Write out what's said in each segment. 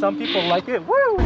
Some people like it. Woo! The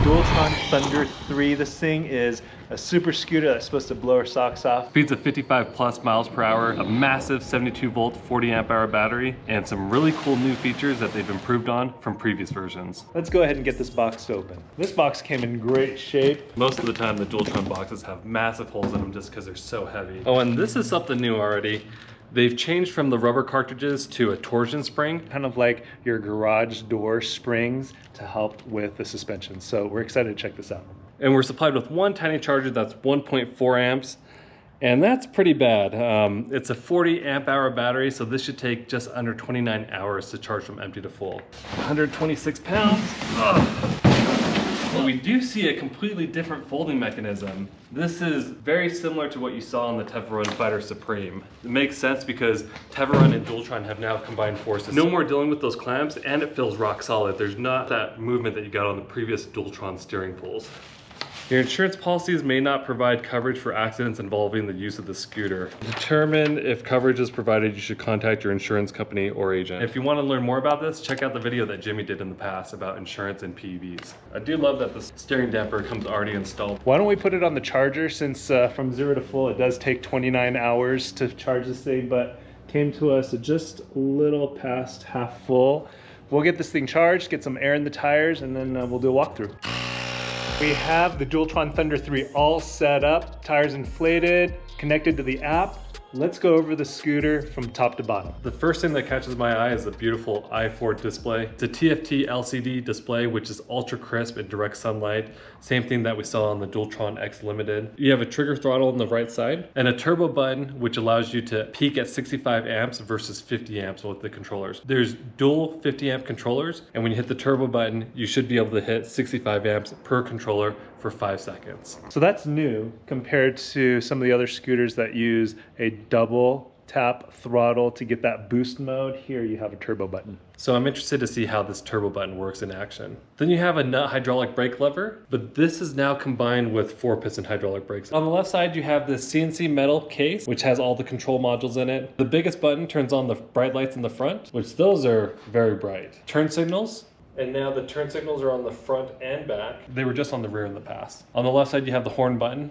Dualtron Thunder 3. This thing is a super scooter that's supposed to blow our socks off. Speeds of 55 plus miles per hour, a massive 72 volt, 40 amp hour battery, and some really cool new features that they've improved on from previous versions. Let's go ahead and get this box open. This box came in great shape. Most of the time the Dualtron boxes have massive holes in them just because they're so heavy. Oh, and this is something new already. They've changed from the rubber cartridges to a torsion spring. Kind of like your garage door springs to help with the suspension. So we're excited to check this out. And we're supplied with one tiny charger that's 1.4 amps. And that's pretty bad. It's a 40 amp hour battery, so this should take just under 29 hours to charge from empty to full. 126 pounds. Ugh. But we do see a completely different folding mechanism. This is very similar to what you saw on the Tevarun Fighter Supreme. It makes sense because Tevarun and Dualtron have now combined forces. No more dealing with those clamps, and it feels rock solid. There's not that movement that you got on the previous Dualtron steering pulls. Your insurance policies may not provide coverage for accidents involving the use of the scooter. To determine if coverage is provided, you should contact your insurance company or agent. If you want to learn more about this, check out the video that Jimmy did in the past about insurance and PEVs. I do love that the steering damper comes already installed. Why don't we put it on the charger, since from 0 to full it does take 29 hours to charge this thing, but came to us just a little past half full. We'll get this thing charged, get some air in the tires, and then we'll do a walkthrough. We have the Dualtron Thunder 3 all set up, tires inflated, connected to the app. Let's go over the scooter from top to bottom. The first thing that catches my eye is the beautiful i4 display. It's a TFT LCD display, which is ultra crisp in direct sunlight. Same thing that we saw on the Dualtron X Limited. You have a trigger throttle on the right side and a turbo button, which allows you to peak at 65 amps versus 50 amps with the controllers. There's dual 50 amp controllers, and when you hit the turbo button, you should be able to hit 65 amps per controller for 5 seconds. So that's new compared to some of the other scooters that use a double tap throttle to get that boost mode. Here you have a turbo button. So I'm interested to see how this turbo button works in action. Then you have a nut hydraulic brake lever, but this is now combined with 4-piston hydraulic brakes. On the left side, you have this CNC metal case, which has all the control modules in it. The biggest button turns on the bright lights in the front, which those are very bright. Turn signals. And now the turn signals are on the front and back. They were just on the rear in the past. On the left side, you have the horn button.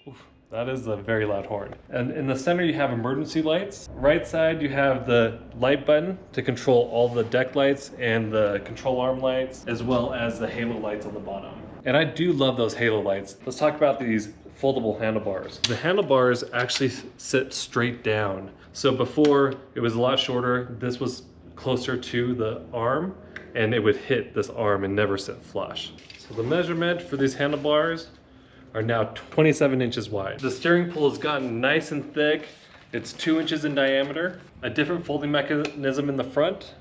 Oof, that is a very loud horn. And in the center, you have emergency lights. Right side, you have the light button to control all the deck lights and the control arm lights, as well as the halo lights on the bottom. And I do love those halo lights. Let's talk about these foldable handlebars. The handlebars actually sit straight down. So before, it was a lot shorter. This was closer to the arm, and it would hit this arm and never sit flush. So the measurement for these handlebars are now 27 inches wide. The steering pull has gotten nice and thick. It's 2 inches in diameter. A different folding mechanism in the front,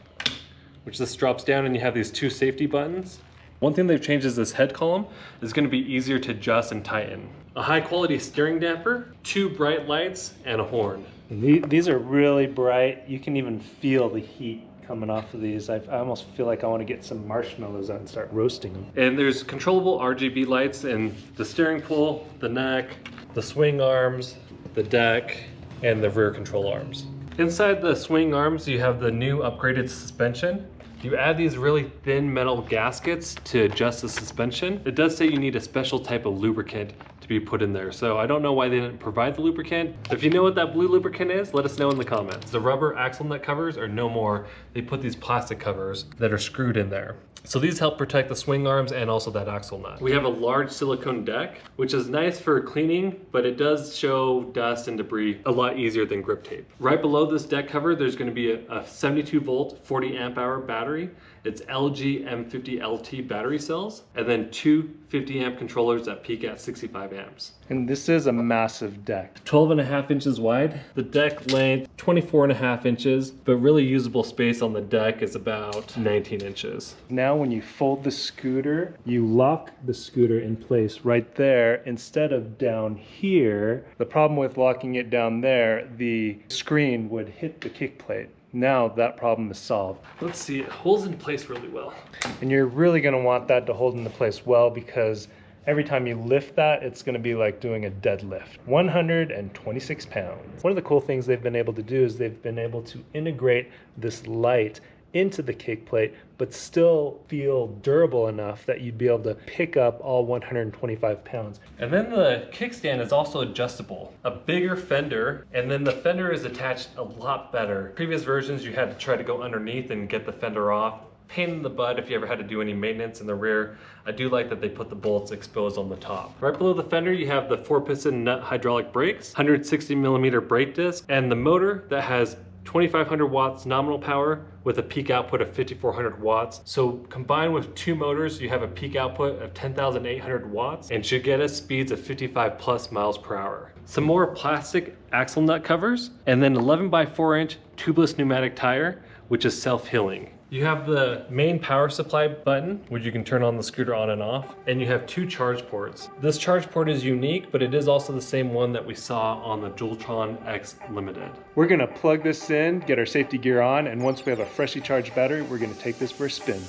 which this drops down, and you have these 2 safety buttons. One thing they've changed is this head column is going to be easier to adjust and tighten. A high quality steering damper, 2 bright lights, and a horn. And these are really bright. You can even feel the heat coming off of these. I almost feel like I want to get some marshmallows out and start roasting them. And there's controllable RGB lights in the steering pull, the neck, the swing arms, the deck, and the rear control arms. Inside the swing arms, you have the new upgraded suspension. You add these really thin metal gaskets to adjust the suspension. It does say you need a special type of lubricant to be put in there, so I don't know why they didn't provide the lubricant. If you know what that blue lubricant is, let us know in the comments. The rubber axle nut covers are no more. They put these plastic covers that are screwed in there. So these help protect the swing arms and also that axle nut. We have a large silicone deck, which is nice for cleaning, but it does show dust and debris a lot easier than grip tape. Right below this deck cover, there's going to be a 72 volt, 40 amp hour battery. It's LG M50 LT battery cells, and then 2 50 amp controllers that peak at 65 amps. And this is a massive deck. 12.5 inches wide. The deck length, 24.5 inches, but really usable space on the deck is about 19 inches. Now when you fold the scooter, you lock the scooter in place right there instead of down here. The problem with locking it down there, the screen would hit the kick plate. Now that problem is solved. Let's see, it holds in place really well. And you're really gonna want that to hold into place well, because every time you lift that, it's gonna be like doing a deadlift. 126 pounds. One of the cool things they've been able to do is they've been able to integrate this light into the kick plate, but still feel durable enough that you'd be able to pick up all 125 pounds. And then the kickstand is also adjustable. A bigger fender, and then the fender is attached a lot better. Previous versions, you had to try to go underneath and get the fender off. Pain in the butt if you ever had to do any maintenance in the rear. I do like that they put the bolts exposed on the top. Right below the fender, you have the 4-piston nut hydraulic brakes, 160mm brake disc, and the motor that has 2,500 watts nominal power with a peak output of 5,400 watts. So combined with two motors, you have a peak output of 10,800 watts and should get us speeds of 55 plus miles per hour. Some more plastic axle nut covers, and then 11x4-inch tubeless pneumatic tire, which is self-healing. You have the main power supply button, which you can turn on the scooter on and off, and you have two charge ports. This charge port is unique, but it is also the same one that we saw on the Dualtron X Limited. We're gonna plug this in, get our safety gear on, and once we have a freshly charged battery, we're gonna take this for a spin.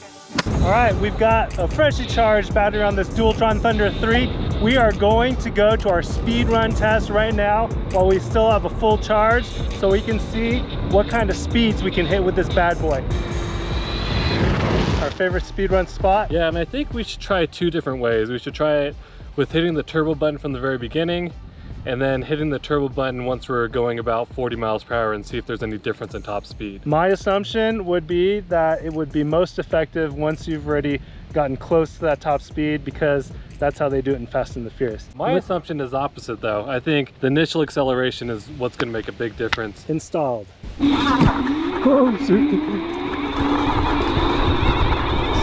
All right, we've got a freshly charged battery on this Dualtron Thunder 3. We are going to go to our speed run test right now while we still have a full charge, so we can see what kind of speeds we can hit with this bad boy. Our favorite speed run spot. Yeah, and I think we should try two different ways. We should try it with hitting the turbo button from the very beginning, and then hitting the turbo button once we're going about 40 miles per hour and see if there's any difference in top speed. My assumption would be that it would be most effective once you've already gotten close to that top speed, because that's how they do it in Fast and the Furious. My assumption is opposite though. I think the initial acceleration is what's gonna make a big difference. Installed. Oh, shoot.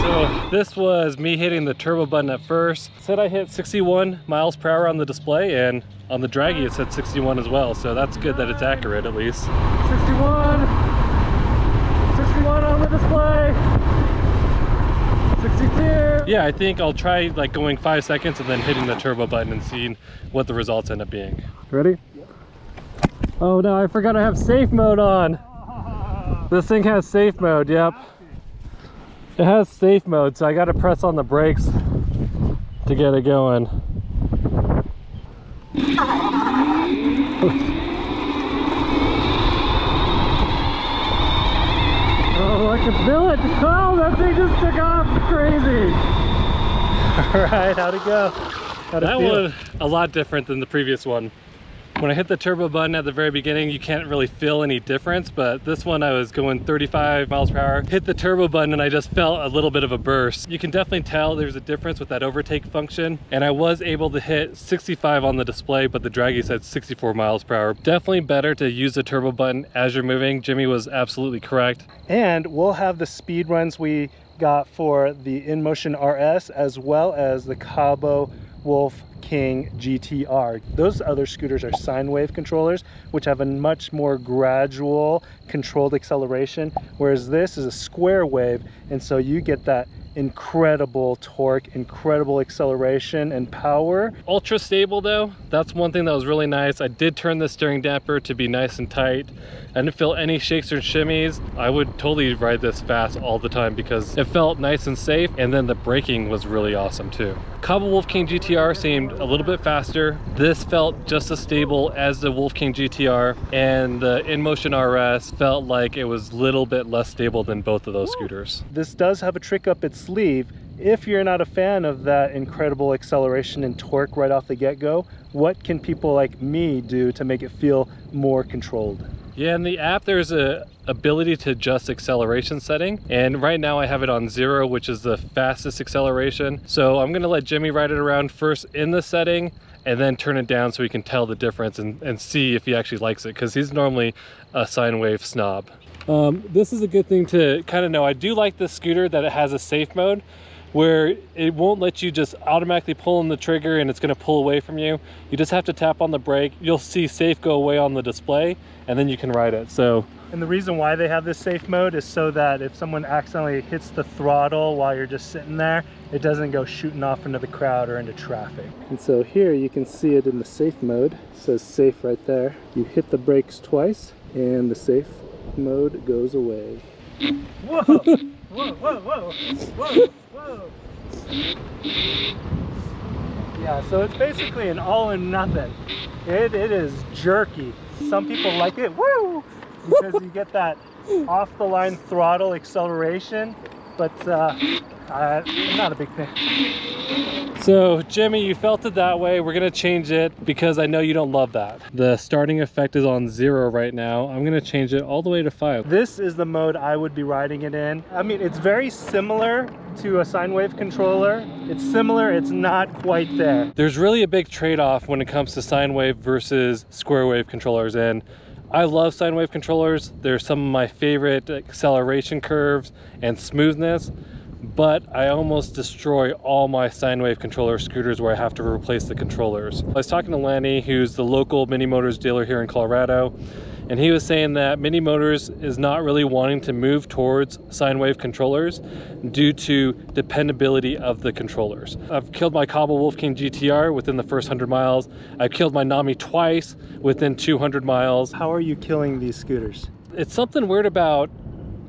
So this was me hitting the turbo button at first. It said I hit 61 miles per hour on the display, and on the draggy it said 61 as well, so that's good that it's accurate at least. 61 on the display. 62. Yeah, I think I'll try like going 5 seconds and then hitting the turbo button and seeing what the results end up being. Ready? Oh no, I forgot I have safe mode on. This thing has safe mode, yep. It has safe mode, so I gotta press on the brakes to get it going. Oh, I can feel it! Oh, that thing just took off! Crazy! Alright, how'd it go? That was a lot different than the previous one. When I hit the turbo button at the very beginning, you can't really feel any difference, but this one I was going 35 miles per hour, hit the turbo button and I just felt a little bit of a burst. You can definitely tell there's a difference with that overtake function, and I was able to hit 65 on the display, but the draggy said 64 miles per hour. Definitely better to use the turbo button as you're moving. Jimmy was absolutely correct. And we'll have the speed runs we got for the InMotion RS as well as the Cabo Wolf King GTR. Those other scooters are sine wave controllers, which have a much more gradual controlled acceleration, whereas this is a square wave, and so you get that incredible torque, incredible acceleration and power. Ultra stable though, that's one thing that was really nice. I did turn the steering damper to be nice and tight. I didn't feel any shakes or shimmies. I would totally ride this fast all the time because it felt nice and safe, and then the braking was really awesome too. Cabo Wolf King GTR seemed a little bit faster. This felt just as stable as the Wolf King GTR, and the InMotion RS felt like it was a little bit less stable than both of those scooters. This does have a trick up its sleeve. If you're not a fan of that incredible acceleration and torque right off the get-go, what can people like me do to make it feel more controlled? Yeah, in the app there's a ability to adjust acceleration setting, and right now I have it on 0, which is the fastest acceleration. So I'm gonna let Jimmy ride it around first in the setting and then turn it down so he can tell the difference and see if he actually likes it, because he's normally a sine wave snob. This is a good thing to kind of know. I do like this scooter that it has a safe mode where it won't let you just automatically pull on the trigger and it's going to pull away from you. You just have to tap on the brake. You'll see safe go away on the display, and then you can ride it. So, and the reason why they have this safe mode is so that if someone accidentally hits the throttle while you're just sitting there, it doesn't go shooting off into the crowd or into traffic. And so here you can see it in the safe mode. It says safe right there. You hit the brakes twice and the safe mode goes away. Whoa! Whoa, whoa, whoa! Whoa! Whoa. Yeah, so it's basically an all or nothing. It is jerky. Some people like it, woo, because you get that off the line throttle acceleration, but I'm not a big fan. So Jimmy, you felt it that way. We're gonna change it because I know you don't love that. The starting effect is on 0 right now. I'm gonna change it all the way to 5. This is the mode I would be riding it in. I mean, it's very similar to a sine wave controller. It's similar, it's not quite there. There's really a big trade-off when it comes to sine wave versus square wave controllers, and I love sine wave controllers. They're some of my favorite acceleration curves and smoothness, but I almost destroy all my sine wave controller scooters where I have to replace the controllers. I was talking to Lanny, who's the local Mini Motors dealer here in Colorado, and he was saying that Mini Motors is not really wanting to move towards sine wave controllers due to dependability of the controllers. I've killed my Cobble Wolf King GTR within the first 100 miles. I've killed my Nami twice within 200 miles. How are you killing these scooters? It's something weird about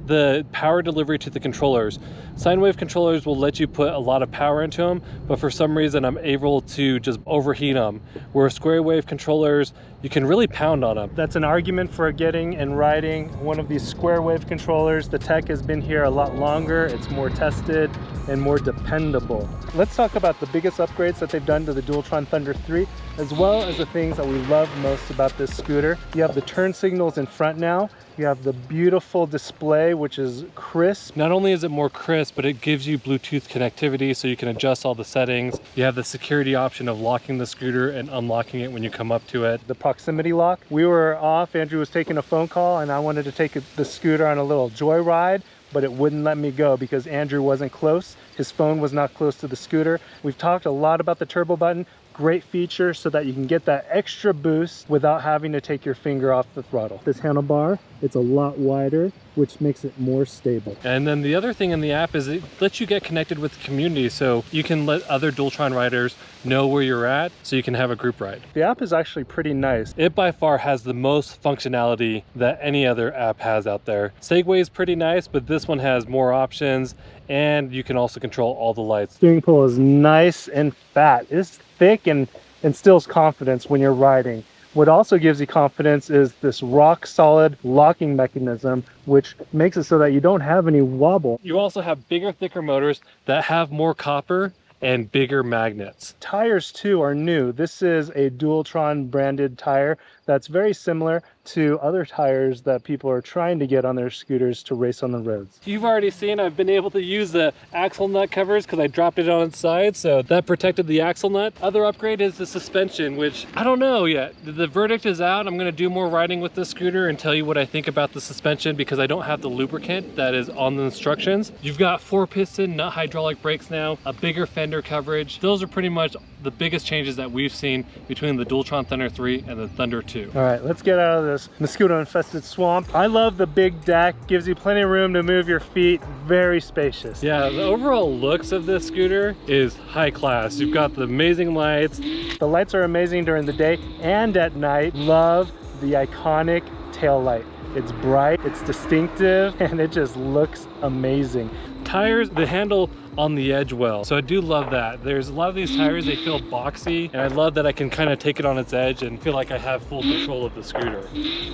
the power delivery to the controllers. Sine wave controllers will let you put a lot of power into them, but for some reason I'm able to just overheat them. Where square wave controllers, you can really pound on them. That's an argument for getting and riding one of these square wave controllers. The tech has been here a lot longer, it's more tested and more dependable. Let's talk about the biggest upgrades that they've done to the Dualtron Thunder 3, as well as the things that we love most about this scooter. You have the turn signals in front now. You have the beautiful display, which is crisp. Not only is it more crisp, but it gives you Bluetooth connectivity so you can adjust all the settings. You have the security option of locking the scooter and unlocking it when you come up to it. The proximity lock. We were off, Andrew was taking a phone call, and I wanted to take the scooter on a little joyride, but it wouldn't let me go because Andrew wasn't close. His phone was not close to the scooter. We've talked a lot about the turbo button. Great feature so that you can get that extra boost without having to take your finger off the throttle. This handlebar, it's a lot wider, which makes it more stable. And then the other thing in the app is it lets you get connected with the community, so you can let other Dualtron riders know where you're at, so you can have a group ride. The app is actually pretty nice. It by far has the most functionality that any other app has out there. Segway is pretty nice, but this one has more options, and you can also control all the lights. Steering pole is nice and fat. It's thick and instills confidence when you're riding. What also gives you confidence is this rock solid locking mechanism, which makes it so that you don't have any wobble. You also have bigger, thicker motors that have more copper and bigger magnets. Tires too are new. This is a Dualtron branded tire that's very similar to other tires that people are trying to get on their scooters to race on the roads. You've already seen I've been able to use the axle nut covers because I dropped it on its side, so that protected the axle nut. Other upgrade is the suspension, which I don't know yet. The verdict is out. I'm gonna do more riding with this scooter and tell you what I think about the suspension because I don't have the lubricant that is on the instructions. You've got 4-piston, not hydraulic brakes now, a bigger fender coverage. Those are pretty much the biggest changes that we've seen between the Dualtron Thunder 3 and the Thunder 2. All right, let's get out of this mosquito-infested swamp. I love the big deck. Gives you plenty of room to move your feet. Very spacious. Yeah, the overall looks of this scooter is high class. You've got the amazing lights. The lights are amazing during the day and at night. Love the iconic tail light. It's bright, it's distinctive, and it just looks amazing. Tires, they handle on the edge well, so I do love that. There's a lot of these tires, they feel boxy, and I love that I can kind of take it on its edge and feel like I have full control of the scooter.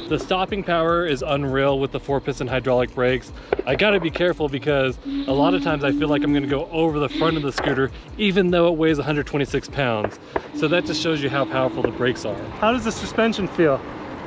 The stopping power is unreal with the 4-piston hydraulic brakes. I gotta be careful because a lot of times I feel like I'm gonna go over the front of the scooter even though it weighs 126 pounds. So that just shows you how powerful the brakes are. How does the suspension feel?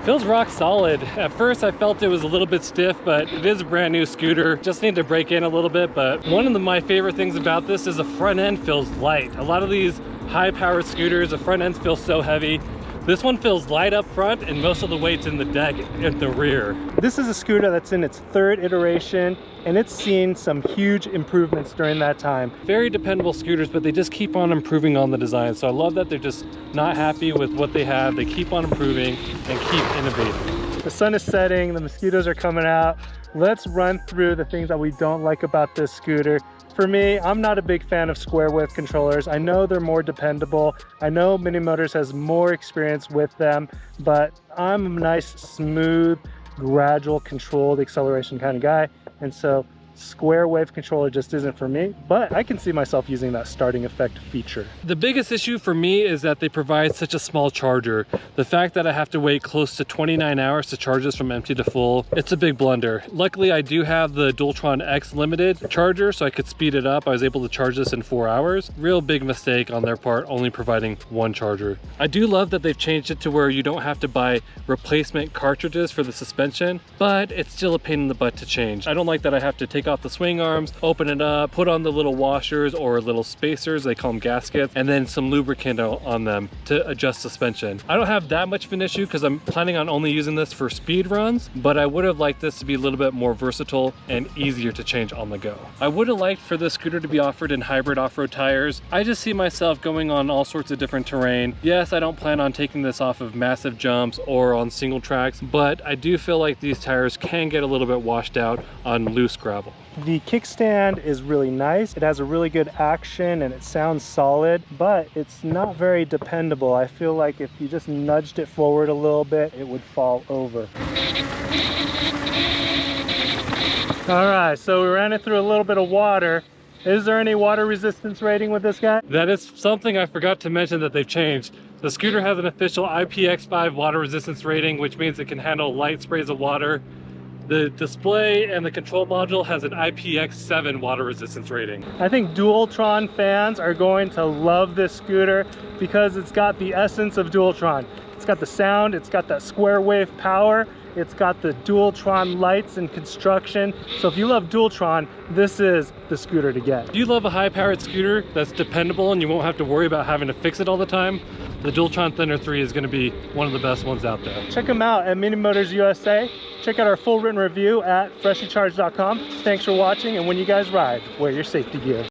Feels rock solid. At first I felt it was a little bit stiff, but it is a brand new scooter. Just need to break in a little bit, but one of my favorite things about this is the front end feels light. A lot of these high-powered scooters, the front ends feel so heavy. This one feels light up front and most of the weight's in the deck at the rear. This is a scooter that's in its 3rd iteration and it's seen some huge improvements during that time. Very dependable scooters, but they just keep on improving on the design. So I love that they're just not happy with what they have. They keep on improving and keep innovating. The sun is setting, the mosquitoes are coming out. Let's run through the things that we don't like about this scooter. For me, I'm not a big fan of square wave controllers. I know they're more dependable. I know Mini Motors has more experience with them, but I'm a nice, smooth, gradual, controlled acceleration kind of guy. And so Square wave controller just isn't for me, but I can see myself using that starting effect feature. The biggest issue for me is that they provide such a small charger. The fact that I have to wait close to 29 hours to charge this from empty to full, it's a big blunder. Luckily, I do have the Dualtron X limited charger, so I could speed it up. I was able to charge this in 4 hours. Real big mistake on their part, only providing one charger. I do love that they've changed it to where you don't have to buy replacement cartridges for the suspension, but it's still a pain in the butt to change. I don't like that I have to take off the swing arms, open it up, put on the little washers or little spacers, they call them gaskets, and then some lubricant on them to adjust suspension. I don't have that much of an issue because I'm planning on only using this for speed runs, but I would have liked this to be a little bit more versatile and easier to change on the go. I would have liked for this scooter to be offered in hybrid off-road tires. I just see myself going on all sorts of different terrain. Yes, I don't plan on taking this off of massive jumps or on single tracks, but I do feel like these tires can get a little bit washed out on loose gravel. The kickstand is really nice. It has a really good action and it sounds solid, but it's not very dependable. I feel like if you just nudged it forward a little bit, it would fall over. All right, so we ran it through a little bit of water. Is there any water resistance rating with this guy? That is something I forgot to mention that they've changed. The scooter has an official IPX5 water resistance rating, which means it can handle light sprays of water. The display and the control module has an IPX7 water resistance rating. I think Dualtron fans are going to love this scooter because it's got the essence of Dualtron. It's got the sound, it's got that square wave power, it's got the Dualtron lights and construction. So if you love Dualtron, this is the scooter to get. If you love a high-powered scooter that's dependable and you won't have to worry about having to fix it all the time, the Dualtron Thunder 3 is going to be one of the best ones out there. Check them out at Mini Motors USA. Check out our full written review at freshlycharged.com. Thanks for watching, and when you guys ride, wear your safety gear.